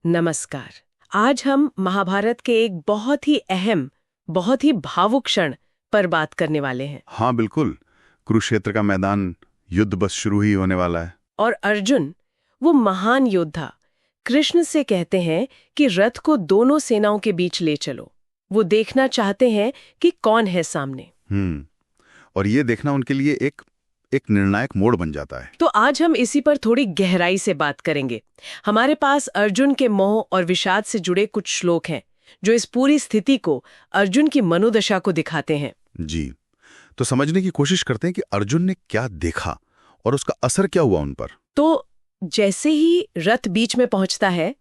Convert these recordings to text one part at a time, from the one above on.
नमस्कार। आज हम महाभारत के एक बहुत ही अहम, बहुत ही भावुक क्षण पर बात करने वाले हैं। हाँ बिल्कुल, कुरुक्षेत्र का मैदान, युद्ध बस शुरू ही होने वाला है। और अर्जुन, वो महान योद्धा, कृष्ण से कहते हैं कि रथ को दोनों सेनाओं के बीच ले चलो। वो देखना चाहते हैं कि कौन है सामने। और ये देखना उनके लिए एक निर्णायक मोड़ बन जाता है। तो आज हम इसी पर थोड़ी गहराई से बात करेंगे। हमारे पास अर्जुन के मोह और विषाद से जुड़े कुछ श्लोक हैं जो इस पूरी स्थिति को, अर्जुन की मनोदशा को दिखाते हैं। जी, तो समझने की कोशिश करते हैं कि अर्जुन ने क्या देखा और उसका असर क्या हुआ उन पर। तो जैसे ही रथ बीच में पहुंचता है,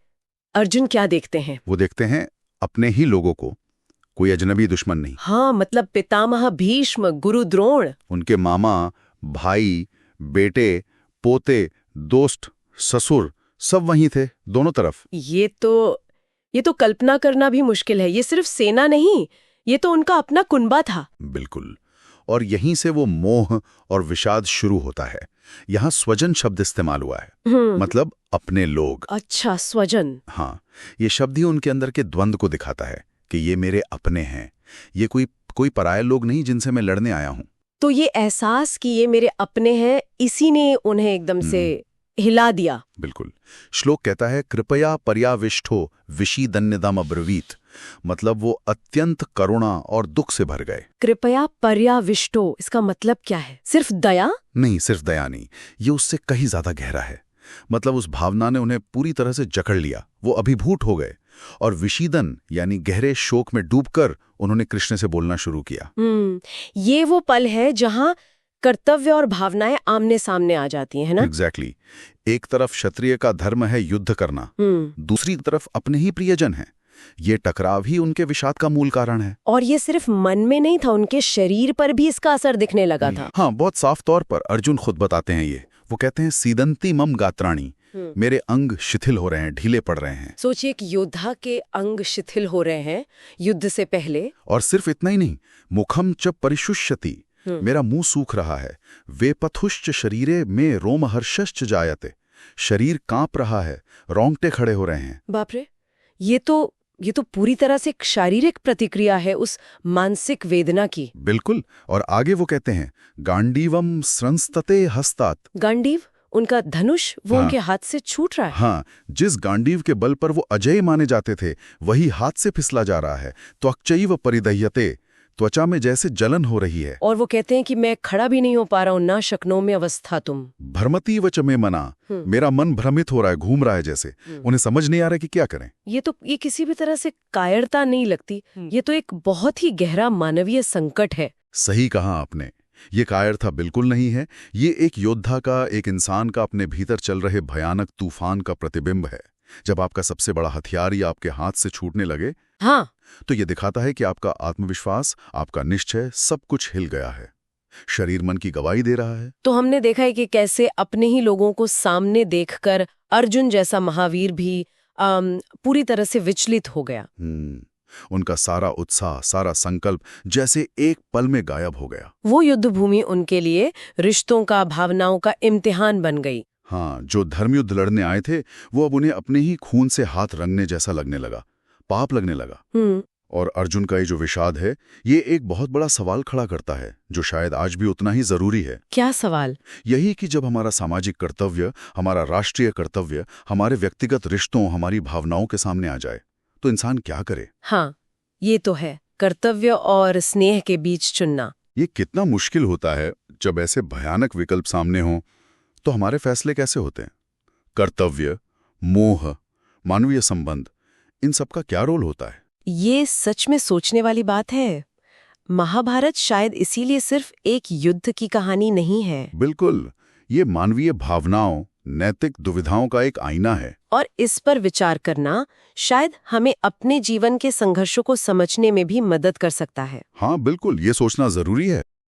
अर्जुन क्या देखते हैं? वो देखते हैं अपने ही लोगों को, कोई अजनबी दुश्मन नहीं। हाँ, मतलब पितामह भीष्म, गुरु द्रोण, उनके मामा, भाई, बेटे, पोते, दोस्त, ससुर सब वहीं थे, दोनों तरफ। ये तो कल्पना करना भी मुश्किल है। ये सिर्फ सेना नहीं, ये तो उनका अपना कुनबा था। बिल्कुल, और यहीं से वो मोह और विषाद शुरू होता है। यहाँ स्वजन शब्द इस्तेमाल हुआ है, मतलब अपने लोग। अच्छा, स्वजन। हाँ, ये शब्द ही उनके अंदर के द्वंद्व को दिखाता है कि ये मेरे अपने हैं, ये कोई पराये लोग नहीं जिनसे मैं लड़ने आया हूं। तो ये एहसास कि ये मेरे अपने हैं, इसी ने उन्हें एकदम से हिला दिया। बिल्कुल। श्लोक कहता है, कृपया पर्याविष्ठो विषीदन्यदम अब्रवीत, मतलब वो अत्यंत करुणा और दुख से भर गए। कृपया पर्याविष्टो, इसका मतलब क्या है? सिर्फ दया? नहीं, सिर्फ दया नहीं, ये उससे कहीं ज्यादा गहरा है। मतलब उस भावना ने उन्हें पूरी तरह से जकड़ लिया, वो अभिभूत हो गए। और विषीदन यानी गहरे शोक में डूबकर उन्होंने कृष्ण से बोलना शुरू किया। ये वो पल है जहां कर्तव्य और भावनाएं आमने सामने आ जाती हैं, है ना? एग्जैक्टली। एक तरफ क्षत्रिय का धर्म है युद्ध करना, दूसरी तरफ अपने ही प्रियजन है। ये टकराव ही उनके विषाद का मूल कारण है। और ये सिर्फ मन में नहीं था, उनके शरीर पर भी इसका असर दिखने लगा था। हाँ, बहुत साफ तौर पर अर्जुन खुद बताते हैं ये। वो कहते हैं, सीदंती मम गात्राणी, मेरे अंग शिथिल हो रहे हैं, ढीले पड़ रहे हैं। सोचिए, एक योद्धा के अंग शिथिल हो रहे हैं युद्ध से पहले। और सिर्फ इतना ही नहीं, मुखम च परिशुष्यति, मेरा मुंह सूख रहा है। वे पथुश्च शरीरे में रोमहर्षश्च जायते, शरीर कांप रहा है, रोंगटे खड़े हो रहे हैं। बाप रे, ये तो पूरी तरह से एक शारीरिक प्रतिक्रिया है उस मानसिक वेदना की। बिल्कुल। और आगे वो कहते हैं, गांडीवम स्रंस्तते हस्तात। गांडीव, उनका धनुष, वो हाँ, उनके हाथ से छूट रहा है। हाँ, जिस गांडीव के बल पर वो अजय माने जाते थे, वही हाथ से फिसला जा रहा है। त्वक्चैव परिदह्यते, त्वचा में जैसे जलन हो रही है। और वो कहते हैं कि मैं खड़ा भी नहीं हो पा रहा हूं, ना शक्नों में अवस्था तुम। भ्रमती वच में मना, मेरा मन भ्रमित हो रहा है, घूम रहा है जैसे। उन्हें समझ नहीं आ रहा कि क्या करें। ये किसी भी तरह से कायरता नहीं लगती, ये तो एक बहुत ही गहरा मानवीय संकट है। सही कहा आपने, ये कायरता बिल्कुल नहीं है। ये एक योद्धा का, एक इंसान का अपने भीतर चल रहे भयानक तूफान का प्रतिबिंब है। जब आपका सबसे बड़ा हथियार ही आपके हाथ से छूटने लगे, हाँ, तो ये दिखाता है कि आपका आत्मविश्वास, आपका निश्चय, सब कुछ हिल गया है। शरीर मन की गवाही दे रहा है। तो हमने देखा है कि कैसे अपने ही लोगों को सामने देखकर अर्जुन जैसा महावीर भी पूरी तरह से विचलित हो गया। उनका सारा उत्साह, सारा संकल्प जैसे एक पल में गायब हो गया। वो युद्ध भूमि उनके लिए रिश्तों का, भावनाओं का इम्तिहान बन गई। हाँ, जो धर्मयुद्ध लड़ने आए थे, वो अब उन्हें अपने ही खून से हाथ रंगने जैसा लगने लगा, पाप लगने लगा। और अर्जुन का ये जो विषाद है, ये एक बहुत बड़ा सवाल खड़ा करता है, जो शायद आज भी उतना ही जरूरी है। क्या सवाल? यही कि जब हमारा सामाजिक कर्तव्य, हमारा राष्ट्रीय कर्तव्य, हमारे व्यक्तिगत रिश्तों, हमारी भावनाओं के सामने आ जाए, तो इंसान क्या करे? हाँ, ये तो है, कर्तव्य और स्नेह के बीच चुनना। ये कितना मुश्किल होता है। जब ऐसे भयानक विकल्प सामने हों, तो हमारे फैसले कैसे होते हैं? कर्तव्य, मोह, मानवीय संबंध, इन सब का क्या रोल होता है? ये सच में सोचने वाली बात है। महाभारत शायद इसीलिए सिर्फ एक युद्ध की कहानी नहीं है। बिल्कुल, ये मानवीय भावनाओं, नैतिक दुविधाओं का एक आईना है। और इस पर विचार करना शायद हमें अपने जीवन के संघर्षों को समझने में भी मदद कर सकता है। हाँ बिल्कुल, ये सोचना जरूरी है।